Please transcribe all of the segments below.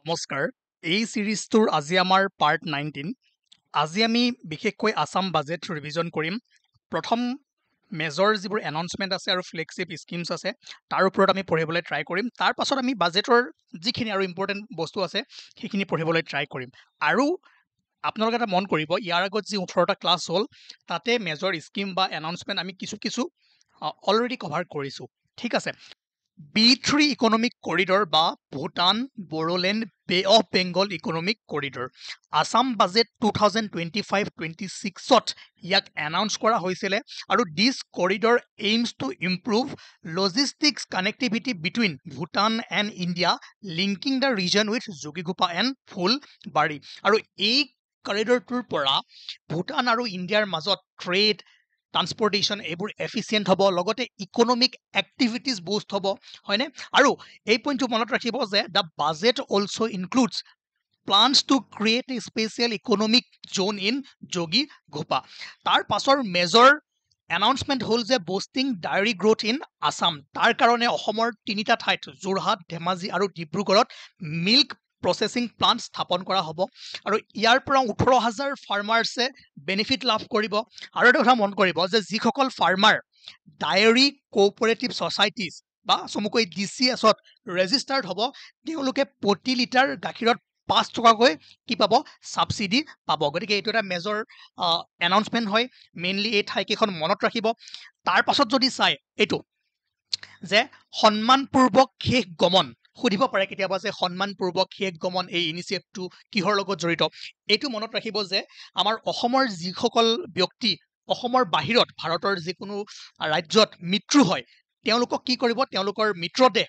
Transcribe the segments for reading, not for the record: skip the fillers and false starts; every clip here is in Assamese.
নমস্কাৰ এই সিৰিজটোৰ আজি আমাৰ পাৰ্ট 19 আজি আমি বিশেষকৈ আসাম বাজেট ৰিভিজন কৰিম প্ৰথম মেজৰ যিবোৰ এনাউন্সমেন্ট আছে আৰু ফ্লেগশিপ স্কিমছ আছে তাৰ ওপৰত আমি পঢ়িবলৈ ট্ৰাই কৰিম তাৰ পাছত আমি বাজেটৰ যিখিনি আৰু ইম্পৰ্টেন্ট বস্তু আছে সেইখিনি পঢ়িবলৈ ট্ৰাই কৰিম আৰু আপোনালোকে এটা মন কৰিব ইয়াৰ আগত যি 18টা ক্লাছ হ'ল তাতে মেজৰ স্কিম বা এনাউন্সমেন্ট আমি কিছু অলৰেডি কভাৰ কৰিছো ঠিক আছে B3 ইকনমিক কৰিডৰ বা Bhutan Bodoland bay of Bengal economic corridor Assam budget 2025-26ত ইয়াক এনাউন্স কৰা হৈছিলে আৰু this corridor aims to improve logistics connectivity between Bhutan and India linking the region with Jogighopa and Phulbari আৰু এই কৰিডৰটোৰ পৰা ভূটান আৰু ইণ্ডিয়াৰ মাজত ট্ৰেড ট্ৰান্সপৰ্টেশ্যন এইবোৰ এফিচিয়েণ্ট হ'ব লগতে ইকনমিক এক্টিভিটিজ বুষ্ট হ'ব হয়নে আৰু এই পইণ্টটো মনত ৰাখিব যে the budget also' includes plans to create a special economic zone in Jogi-Ghopa. তাৰ পাছৰ মেজৰ এনাউন্সমেন্ট হ'ল যে boosting diary growth in Assam তাৰ কাৰণে অসমৰ তিনিটা ঠাইত যোৰহাট ধেমাজি আৰু ডিব্ৰুগড়ত মিল্ক প্ৰসেসিং প্লান্ট স্থাপন কৰা হ'ব আৰু ইয়াৰ পৰা 18,000 ফাৰ্মাৰ্ছে বেনিফিট লাভ কৰিব আৰু এটা কথা মন কৰিব যে যিসকল ফাৰ্মাৰ ডায়েৰী কোঅপাৰেটিভ ছ'চাইটিজ বা চমুকৈ DCSত ৰেজিষ্টাৰ্ড হ'ব তেওঁলোকে প্ৰতি লিটাৰ গাখীৰত 5 টকাকৈ কি পাব সাবসিডি পাব গতিকে এইটো এটা মেজৰ এনাউন্সমেন্ট হয় মেইনলি এই ঠাইকেইখন মনত ৰাখিব তাৰ পাছত যদি চাই এইটো যে সন্মানপূৰ্বক শেষ গমন সুধিব পাৰে কেতিয়াবা যে সন্মানপূৰ্বক শেষ গমন এই ইনিচিয়েটিভটো কিহৰ লগত জড়িত এইটো মনত ৰাখিব যে আমাৰ অসমৰ যিসকল ব্যক্তি অসমৰ বাহিৰত ভাৰতৰ যিকোনো ৰাজ্যত মৃত্যু হয় তেওঁলোকক কি কৰিব তেওঁলোকৰ মৃতদেহ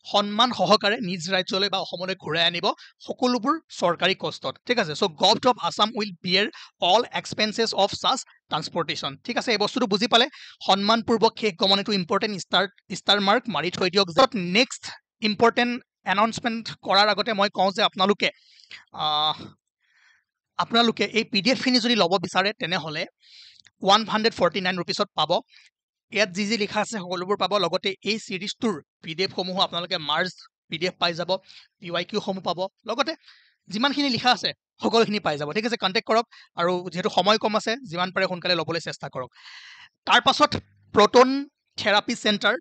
সন্মান সহকাৰে নিজ ৰাজ্যলৈ বা অসমলৈ ঘূৰাই আনিব সকলোবোৰ চৰকাৰী কষ্টত ঠিক আছে so government of Assam will বিয়াৰ অল এক্সপেন্সেস অফ সাচ ট্ৰান্সপৰ্টেশ্যন ঠিক আছে এই বস্তুটো বুজি পালে সন্মানপূৰ্বক শেষ গমন এইটো ইম্পৰ্টেন্ট ষ্টাৰ মাৰ্ক মাৰি থৈ দিয়ক যত নেক্সট ইম্পৰ্টেন্ট এনাউন্সমেন্ট কৰাৰ আগতে মই কওঁ যে আপোনালোকে এই PDF খিনি যদি ল'ব বিচাৰে তেনেহলে 149 rupeesত পাব ইয়াত যি লিখা আছে সকলোবোৰ পাব লগতে এই সিৰিজটোৰ PDF সমূহ আপোনালোকে মাৰ্জ PDF পাই যাব PYQ সমূহ পাব লগতে যিমানখিনি লিখা আছে সকলোখিনি পাই যাব ঠিক আছে কন্টাক্ট কৰক আৰু যেহেতু সময় কম আছে যিমান পাৰে সোনকালে ল'বলৈ চেষ্টা কৰক তাৰ পাছত প্ৰটন থেৰাপি চেণ্টাৰ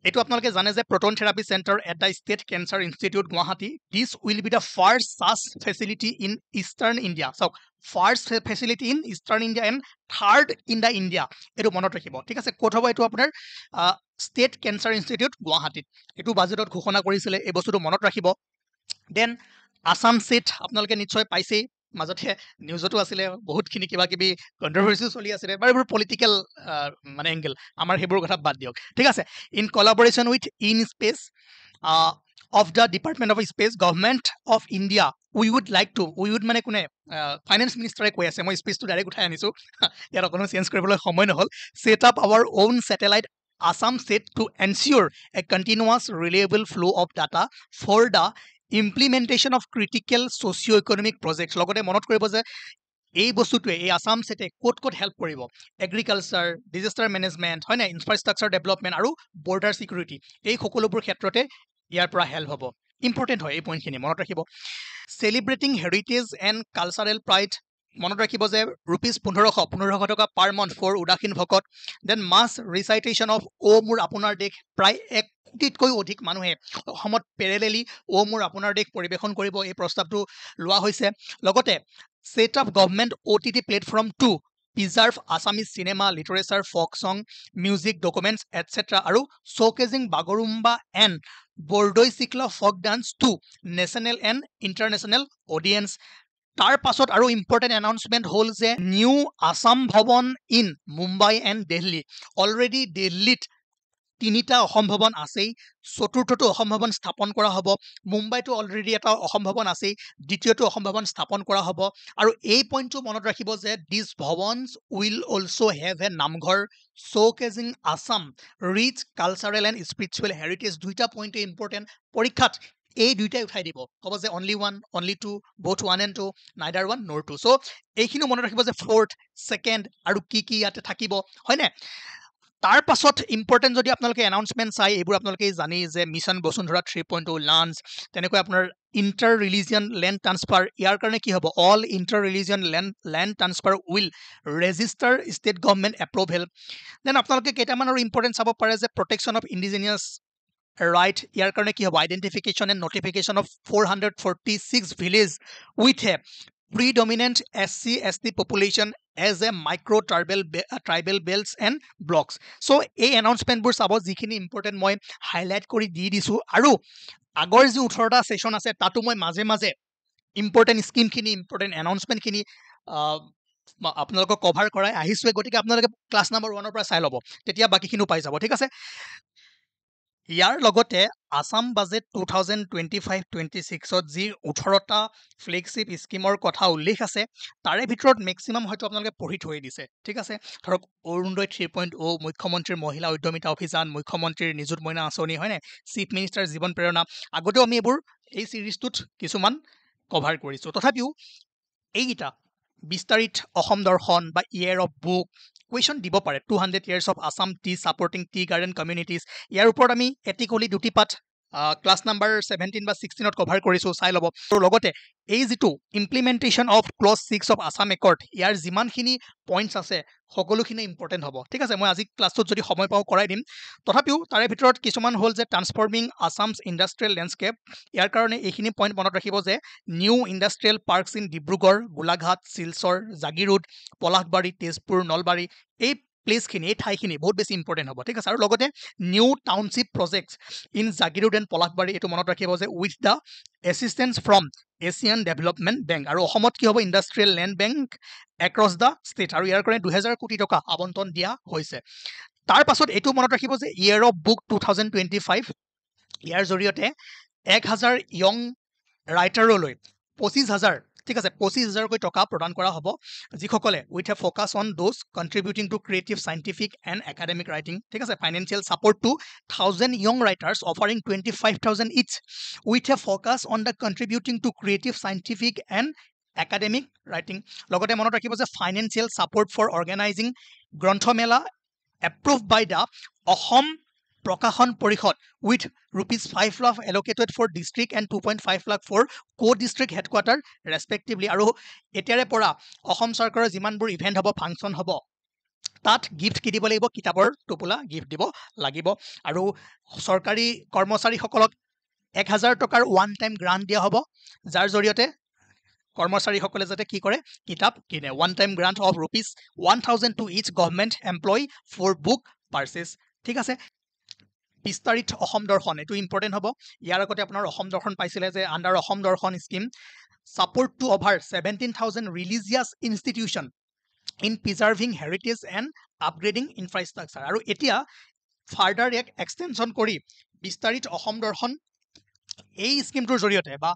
এইটো আপোনালোকে জানে যে proton therapy centre at the state cancer institute Guwahati this will be the first সাচ ফেচিলিটি ইন ইষ্টাৰ্ণ ইণ্ডিয়া চাওক first facility in eastern India and third in the India এইটো মনত ৰাখিব ঠিক আছে ক'ত হ'ব এইটো আপোনাৰ ষ্টেট কেঞ্চাৰ ইনষ্টিটিউট গুৱাহাটীত এইটো বাজেটত ঘোষণা কৰিছিলে এই বস্তুটো মনত ৰাখিব দেন আসাম সেট আপোনালোকে নিশ্চয় পাইছেই মাজতে নিউজতো আছিলে বহুতখিনি কিবা কিবি কন্ট্ৰভাৰ্সি চলি আছিলে বাৰু এইবোৰ পলিটিকেল মানে এংগেল আমাৰ সেইবোৰ কথা বাদ দিয়ক ঠিক আছে in collaboration with in space of the Department of Space Government of India we would like to মানে কোনে ফাইনেন্স মিনিষ্টাৰে কৈ আছে মই স্পেচটো ডাইৰেক্ট উঠাই আনিছো ইয়াৰ অকণো চেঞ্জ কৰিবলৈ সময় নহল set up our own satellite Assam set to ensure a continuous reliable flow of data for the implementation of critical socio-economic projects লগতে মনত কৰিব যে এই বস্তুটোৱে এই আসাম সেটে ক'ত হেল্প কৰিব এগ্ৰিকালচাৰ ডিজাস্টাৰ মেনেজমেন্ট হয় না ইনফ্ৰাষ্ট্ৰাকচাৰ ডেভেলপমেন্ট আৰু বৰ্ডাৰ সিকিউৰিটি এই সকলোবোৰ ক্ষেত্ৰতে ইয়াৰ পৰা হেল্প হ'ব ইম্পৰ্টেন্ট হয় এই পইণ্টখিনি মনত ৰাখিব সেলিব্ৰেটিং হেৰিটেজ এণ্ড কালচাৰেল প্ৰাইড মনত ৰাখিব যে ₹1500 টকা পাৰ মান্থ ফৰ উদাসীন ভকত দেন মাছ ৰিচাইটেশ্যন অফ মোৰ আপোনাৰ দেশ প্ৰায় 1 কোটিতকৈ অধিক মানুহে অসমত পেৰেলেলি মোৰ আপোনাৰ দেশ পৰিৱেশন কৰিব এই প্ৰস্তাৱটো লোৱা হৈছে লগতে set up government OTT platform to preserve Assamese cinema, literature, folk song, music, documents, etc. আৰু showcasing Bagorumba and Bordoi Sikla folk dance to national and international audience. তাৰ পাছত আৰু ইম্পৰ্টেন্ট এনাউন্সমেন্ট হ'ল যে new Assam Bhavan in Mumbai and Delhi already দিল্লীত তিনিটা অসম ভৱন আছেই চতুৰ্থটো অসম ভৱন স্থাপন কৰা হ'ব মুম্বাইতো অলৰেডি এটা অসম ভৱন আছেই দ্বিতীয়টো অসম ভৱন স্থাপন কৰা হ'ব আৰু এই পইণ্টটো মনত ৰাখিব যে দিছ ভৱনছ will also' have a namghar showcasing Assam rich cultural and spiritual heritage দুইটা পইণ্টে ইম্পৰ্টেণ্ট পৰীক্ষাত এই দুইটাই উঠাই দিব ক'ব যে only one only two both 1 and 2 neither 1 nor 2 so এইখিনি মনত ৰাখিব যে ফৰ্থ ছেকেণ্ড আৰু কি ইয়াতে থাকিব হয়নে তাৰ পাছত ইম্পৰ্টেণ্ট যদি আপোনালোকে এনাউন্সমেণ্ট চাই এইবোৰ আপোনালোকে জানেই যে মিছন বসুন্ধৰা 3.0 লাঞ্চ তেনেকৈ আপোনাৰ ইণ্টাৰ ৰিলিজিয়ন লেণ্ড ট্ৰান্সফাৰ ইয়াৰ কাৰণে কি হ'ব all inter religion land transfer will register state government approval then আপোনালোকে কেইটামান আৰু ইম্পৰ্টেণ্ট চাব পাৰে যে প্ৰটেকশ্যন অফ ইণ্ডিজিনিয়াছ ৰাইট ইয়াৰ কাৰণে কি হ'ব identification and notification of 446 village with a predominant SC/ST population as a micro tribal belts and blocks. So এই এনাউন্সমেণ্টবোৰ চাব যিখিনি ইম্পৰ্টেণ্ট মই হাইলাইট কৰি দি দিছোঁ আৰু আগৰ যি 18টা সেশন আছে তাতো মই মাজে মাজে ইম্পৰ্টেণ্ট স্কিমখিনি ইম্পৰ্টেণ্ট এনাউন্সমেণ্টখিনি আপোনালোকক কভাৰ কৰাই আহিছোঁ গতিকে আপোনালোকে ক্লাছ নম্বৰ 1 পৰা চাই ল'ব তেতিয়া বাকিখিনিও পাই যাব ঠিক আছে ইয়াৰ লগতে আসাম বাজেট 2025-26ত যি 18টা ফ্লেগশ্বিপ স্কিমৰ কথা উল্লেখ আছে তাৰে ভিতৰত মেক্সিমাম হয়তো আপোনালোকে পঢ়ি থৈ দিছে ঠিক আছে ধৰক অৰুণোদয় 3.0 মুখ্যমন্ত্ৰীৰ মহিলা উদ্যমিতা অভিযান মুখ্যমন্ত্ৰীৰ নিযুত মইনা আঁচনি হয়নে চিফ মিনিষ্টাৰ জীৱন প্ৰেৰণা আগতেও আমি এইবোৰ এই সিৰিজটোত কিছুমান কভাৰ কৰিছোঁ তথাপিও এইকেইটা বিস্তাৰিত অসম দৰ্শন বা ইয়েৰ অফ বুক কুৱেশ্যন দিব পাৰে 200 years of Assam tea supporting tea garden communities ইয়াৰ ওপৰত আমি এটিকলি দুটি পাঠ ক্লাছ নাম্বাৰ 17 বা 16ত কভাৰ কৰিছোঁ চাই ল'ব আৰু লগতে এই যিটো implementation of clause 6 of Assam accord ইয়াৰ যিমানখিনি পইণ্টছ আছে সকলোখিনি ইম্পৰ্টেণ্ট হ'ব ঠিক আছে মই আজি ক্লাছটোত যদি সময় পাওঁ কৰাই দিম তথাপিও তাৰে ভিতৰত কিছুমান হ'ল যে ট্ৰান্সফৰ্মিং আসামছ ইণ্ডাষ্ট্ৰিয়েল লেণ্ডস্কেপ ইয়াৰ কাৰণে এইখিনি পইণ্ট মনত ৰাখিব যে new industrial parks in Dibrugarh Golaghat Silchar Jagiroad Palashbari Tezpur Nalbari এই প্লেচখিনি এই ঠাইখিনি বহুত বেছি ইম্পৰ্টেণ্ট হ'ব ঠিক আছে আৰু লগতে new township projects in Jagiroad and Palashbari এইটো মনত ৰাখিব যে with the assistance from Asian Development Bank আৰু অসমত কি হ'ব industrial land bank across the state আৰু ইয়াৰ কাৰণে 2000 কোটি টকা আবণ্টন দিয়া হৈছে তাৰ পাছত এইটো মনত ৰাখিব যে ইয়েৰ অফ বুক 2025 ইয়াৰ জৰিয়তে 1000 য়ং ৰাইটাৰলৈ 25000 ঠিক আছে 25000কৈ টকা প্ৰদান কৰা হ'ব যিসকলে with a focus on those contributing to creative scientific and academic writing ঠিক আছে financial support to 1000 young writers offering 25,000 each with a focus on the contributing to creative scientific and academic writing লগতে মনত ৰাখিব যে financial support for organizing granthamela approve by the Asom Prakashan Parishad with ₹5 lakh allocated for district and 2.5 lakh for co-district headquarter respectively আৰু এতিয়াৰে পৰা অসম চৰকাৰৰ যিমানবোৰ ইভেণ্ট হ'ব ফাংচন হ'ব তাত গিফ্ট কি দিব লাগিব কিতাপৰ টোপোলা গিফ্ট দিব লাগিব আৰু চৰকাৰী কৰ্মচাৰীসকলক 1000 টকাৰ ওৱান টাইম গ্ৰাণ্ট দিয়া হ'ব যাৰ জৰিয়তে কৰ্মচাৰীসকলে যাতে কি কৰে কিতাপ কিনে one time grant of ₹1000 to each government employee for book purchase ঠিক আছে বিস্তাৰিত অসম দৰ্শন এইটো ইম্পৰ্টেণ্ট হ'ব ইয়াৰ আগতে আপোনাৰ অসম দৰ্শন পাইছিলে যে under Asom Darshan scheme support to over 17,000 religious institution in preserving heritage and upgrading infrastructure আৰু এতিয়া ফাৰ্ডাৰ ইয়াক এক্সটেনশ্যন কৰি বিস্তাৰিত অসম দৰ্শন এই স্কিমটোৰ জৰিয়তে বা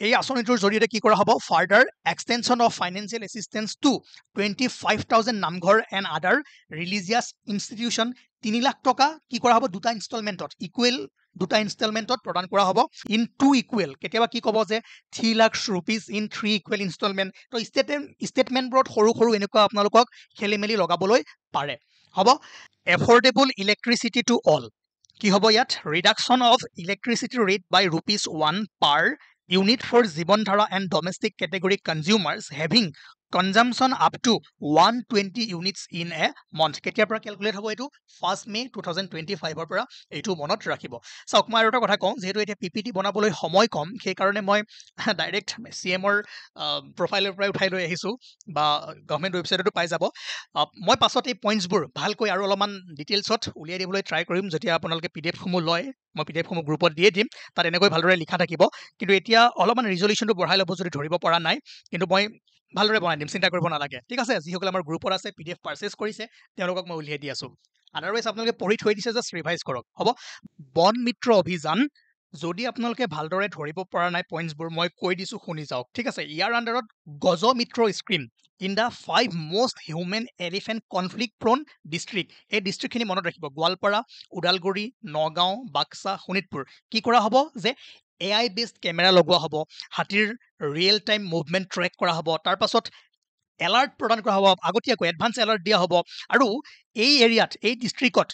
এই আঁচনিটোৰ জৰিয়তে কি কৰা হ'ব further extension of financial assistance to 25,000 namghar and other religious institution 3 lakh টকা কি কৰা হ'ব দুটা ইনষ্টলমেণ্টত ইকুৱেল দুটা ইনষ্টলমেণ্টত প্ৰদান কৰা হ'ব ইন 2 ইকুৱেল কেতিয়াবা কি ক'ব যে 3 lakh rupees in 3 equal instalment তো ষ্টেটমেণ্টবোৰত সৰু সৰু এনেকুৱা আপোনালোকক খেলি মেলি লগাবলৈ পাৰে হ'ব এফৰ্ডেবল ইলেক্ট্ৰিচিটি টু অল কি হ'ব ইয়াত reduction of electricity rate by ₹1 per unit for Jibondhara and domestic category consumers having consumption up to 120 units in a month কেতিয়াৰ পৰা ক্যালকুলেট হ'ব এইটো 1 মে 2025 ৰ পৰা এইটো মনত ৰাখিব চাওক মই আৰু এটা কথা কওঁ যেহেতু এটা পিপিটি বনাবলৈ সময় কম সেই কাৰণে মই ডাইৰেক্ট সিএমৰ প্ৰফাইলৰ পৰা উঠাই লৈ আহিছো বা গভৰ্ণমেণ্ট ৱেবছাইটতো পাই যাব মই পাছত এই পইণ্টছবোৰ ভালকৈ আৰু অলপমান ডিটেইলছত উলিয়াই দিবলৈ ট্ৰাই কৰিম যেতিয়া আপোনালোকে পিডিএফ সমূহ লয় মই পিডিএফ সমূহ গ্ৰুপত দিয়ে দিম তাত এনেকৈ ভালদৰে লিখা থাকিব কিন্তু এতিয়া অলপমান ৰিজলিউশ্যনটো বঢ়াই ল'ব যদি ধৰিব পৰা নাই কিন্তু মই ভালদৰে বনাই দিম চিন্তা কৰিব নালাগে ঠিক আছে যিসকলে আমাৰ গ্ৰুপত আছে পিডিএফ পাৰ্চেছ কৰিছে তেওঁলোকক মই উলিয়াই দি আছো আদাৰৱাইজ আপোনালোকে পঢ়ি থৈ দিছে জাষ্ট ৰিভাইজ কৰক হ'ব বন মিত্ৰ অভিযান যদি আপোনালোকে ভালদৰে ধৰিব পৰা নাই পইণ্টছবোৰ মই কৈ দিছোঁ শুনি যাওক ঠিক আছে ইয়াৰ আণ্ডাৰত Gaj Mitra scheme in the 5 most human elephant conflict prone district এই ডিষ্ট্ৰিক্টখিনি মনত ৰাখিব গোৱালপাৰা ওদালগুৰি নগাঁও বাক্সা শোণিতপুৰ কি কৰা হ'ব যে AI বেছড কেমেৰা লগোৱা হ'ব হাতীৰ ৰিয়েল টাইম মুভমেণ্ট ট্ৰেক কৰা হ'ব তাৰ পাছত এলাৰ্ট প্ৰদান কৰা হ'ব, আগতীয়াকৈ এডভান্স এলাৰ্ট দিয়া হ'ব। আৰু এই এৰিয়াত, এই ডিষ্ট্ৰিক্টত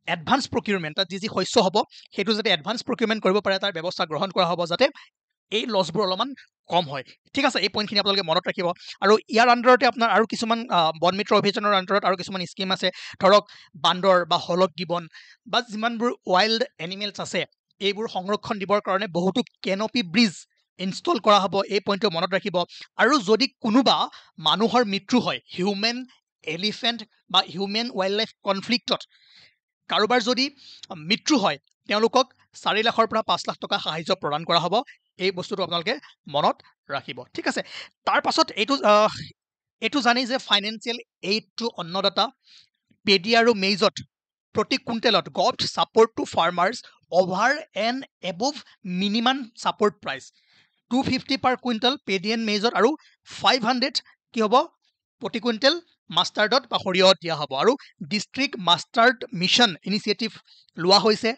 এডভান্স প্ৰকিউৰমেণ্ট, তাত যি শস্য হ'ব সেইটো যাতে এডভান্স প্ৰকিউৰমেণ্ট কৰিব পাৰে তাৰ ব্যৱস্থা গ্ৰহণ কৰা হ'ব, যাতে এই লছবোৰ অলপমান কম হয়। ঠিক আছে, এই পইণ্টখিনি আপোনালোকে মনত ৰাখিব। আৰু ইয়াৰ আণ্ডাৰতে আপোনাৰ আৰু কিছুমান বন মিত্ৰ অভিযানৰ আণ্ডাৰত আৰু কিছুমান স্কিম আছে, ধৰক বান্দৰ বা হলক গিবন বা যিমানবোৰ ৱাইল্ড এনিমেলছ আছে এইবোৰ সংৰক্ষণ দিবৰ কাৰণে বহুতো কেনপি ব্ৰিজ ইনষ্টল কৰা হ'ব, এই পইণ্টটো মনত ৰাখিব। আৰু যদি কোনোবা মানুহৰ মৃত্যু হয়, হিউমেন এলিফেণ্ট বা হিউমেন ৱাইল্ড লাইফ কনফ্লিক্টত কাৰোবাৰ যদি মৃত্যু হয় তেওঁলোকক 4 লাখৰ পৰা 5 লাখ টকা সাহায্য প্ৰদান কৰা হ'ব, এই বস্তুটো আপোনালোকে মনত ৰাখিব। ঠিক আছে, তাৰ পাছত এইটো জানেই যে financial aid to Annadata, paddy আৰু মেইজত প্ৰতি কুইণ্টেলত গভট support to farmers over and above minimum support price 250 per quintal paddy and মেইজত, আৰু 500 কি হ'ব প্ৰতি কুইণ্টেল মাষ্টাৰ্ডত বা সৰিয়হত দিয়া হ'ব। আৰু ডিষ্ট্ৰিক্ট মাষ্টাৰ্ড মিছন ইনিচিয়েটিভ লোৱা হৈছে,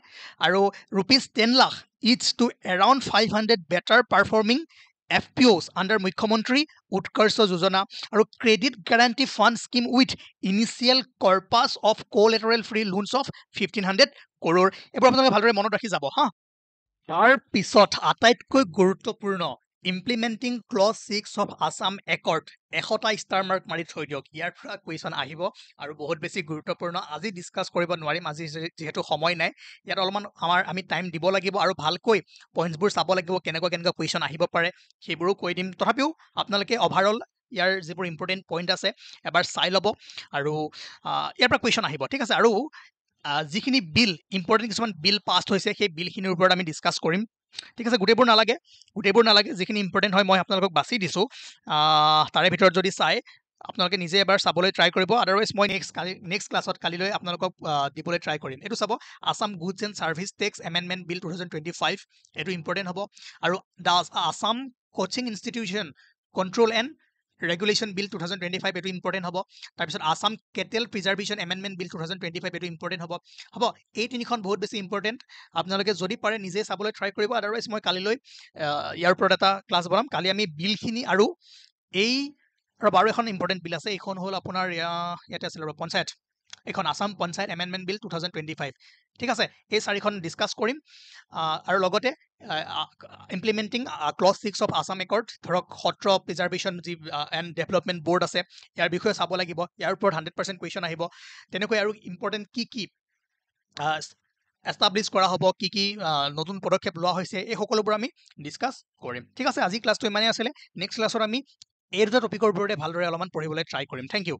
আৰু ₹10 lakh its to around 500 better performing FPOs under Mukhyamantri Utkarsh Yojana, আৰু credit guarantee fund scheme with initial corpus of collateral free loans of 1500 crore। এইবোৰ আপোনালোকে ভালদৰে মনত ৰাখি যাব হা। তাৰ পিছত আটাইতকৈ গুৰুত্বপূৰ্ণ implementing clause 6 of Assam accord, 100টা ষ্টাৰ মাৰ্ক মাৰি থৈ দিয়ক, ইয়াৰ পৰা কুৱেশ্যন আহিব আৰু বহুত বেছি গুৰুত্বপূৰ্ণ। আজি ডিছকাছ কৰিব নোৱাৰিম, আজি যিহেতু সময় নাই, ইয়াত অলপমান আমি টাইম দিব লাগিব আৰু ভালকৈ পইণ্টছবোৰ চাব লাগিব, কেনেকুৱা কেনেকুৱা কুৱেশ্যন আহিব পাৰে সেইবোৰো কৈ দিম। তথাপিও আপোনালোকে অভাৰঅল ইয়াৰ যিবোৰ ইম্পৰ্টেণ্ট পইণ্ট আছে এবাৰ চাই ল'ব, আৰু ইয়াৰ পৰা কুৱেশ্যন আহিব। ঠিক আছে, আৰু যিখিনি বিল ইম্পৰ্টেণ্ট কিছুমান বিল পাছ হৈছে সেই বিলখিনিৰ ওপৰত আমি ডিছকাছ কৰিম। ঠিক আছে, গোটেইবোৰ নালাগে, যিখিনি ইম্পৰ্টেণ্ট হয় মই আপোনালোকক বাছি দিছোঁ, তাৰে ভিতৰত যদি চাই আপোনালোকে নিজে এবাৰ চাবলৈ ট্ৰাই কৰিব, আদাৰৱাইজ মই নেক্সট ক্লাছত কালিলৈ আপোনালোকক দিবলৈ ট্ৰাই কৰিম। এইটো চাব, Assam goods and service tax amendment bill 2025, এইটো ইম্পৰ্টেণ্ট হ'ব। আৰু the Assam coaching institution control and regulation bill 2025, এইটো ইম্পৰ্টেণ্ট হ'ব। তাৰপিছত Assam cattle preservation amendment bill 2025, এইটো ইম্পৰ্টেণ্ট হ'ব। এই তিনিখন বহুত বেছি ইম্পৰ্টেণ্ট, আপোনালোকে যদি পাৰে নিজে চাবলৈ ট্ৰাই কৰিব, আদাৰৱাইজ মই কালিলৈ ইয়াৰ ওপৰত এটা ক্লাছ বনাম। কালি আমি বিলখিনি আৰু আৰু এখন ইম্পৰ্টেণ্ট বিল আছে, এইখন হ'ল আপোনাৰ ইয়াতে আছিলে পঞ্চায়ত, এইখন আছাম পঞ্চায়ত এমেণ্ডমেণ্ট বিল 2025। ঠিক আছে, এই 4খন ডিছকাছ কৰিম, আৰু লগতে implementing clause 6 of Assam Accord, ধৰক সত্ৰ প্ৰিজাৰ্ভেশ্যন যি এণ্ড ডেভেলপমেণ্ট বৰ্ড আছে ইয়াৰ বিষয়ে চাব লাগিব, ইয়াৰ ওপৰত 100% কুৱেশ্যন আহিব। তেনেকৈ আৰু ইম্পৰ্টেণ্ট কি এষ্টাব্লিছ কৰা হ'ব, কি নতুন পদক্ষেপ লোৱা হৈছে, এই সকলোবোৰ আমি ডিছকাছ কৰিম। ঠিক আছে, আজি ক্লাছটো ইমানেই আছিলে। নেক্সট ক্লাছত আমি এই দুটা টপিকৰ ওপৰতে ভালদৰে অলপমান পঢ়িবলৈ ট্ৰাই কৰিম। Thank U.